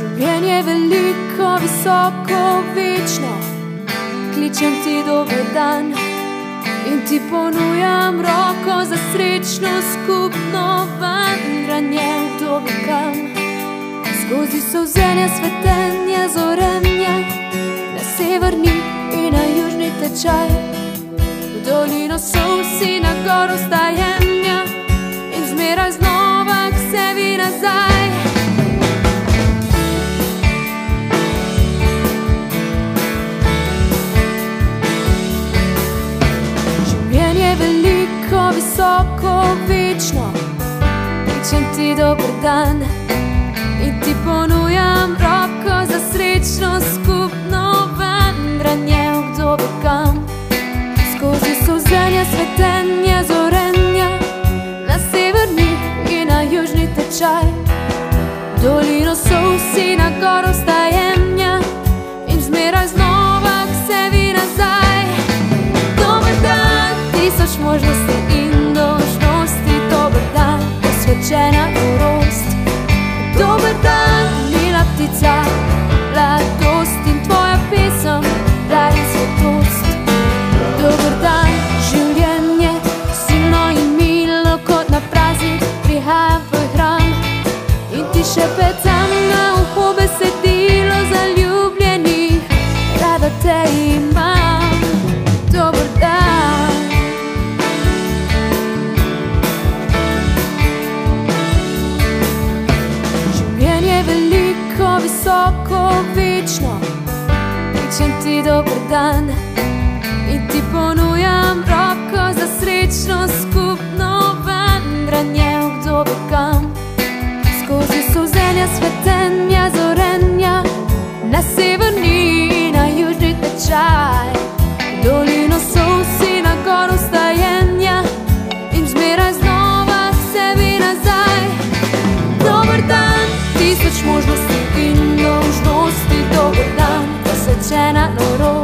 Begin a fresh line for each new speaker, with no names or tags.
Življenje je veliko, visoko, večno. Kličem ti dober dan in ti ponujam roko za srečno skupno vandranje v dobi kam. Skozi solzenja, svetenja, zorenja, na severni in na južni tečaj, v dolino solsi, na goro stajenja in zmeraj znova k sebi nazaj. Veliko, visoko, večno. Kličem ti dober dan in ti ponujam roko za srečno skupno vandranje v dobi kam. Skozi solzenja, svetenja, zorenja, na severni in na južni tečaj, v dolino solsi, na goro stajenja in zmeraj znova k sebi nazaj. Dober dan, tisoč možnosti in dolžnosti, dober dan, posvečena norost. Dober dan, mila ptica, mladost in tvoja pesem, raj in svetost. Dober dan, življenje, silno in milo, kot na praznik prihajam v hram in ti šepetam na uho besedilo zaljubljenih, rada te imam. Dober dan. Veliko, visoko, večno. Kličem ti dober dan in ti ponujam roko za srečno skupno vandranje v dobi kam. Skozi solzenja, svetenja, zorenja, na severni in na južni tečaj, v dolino solsi, na goro stajenja in zmeraj znova k sebi nazaj. Dober dan, tisoč možnosti in dolžnosti, dober dan, posvečena norost.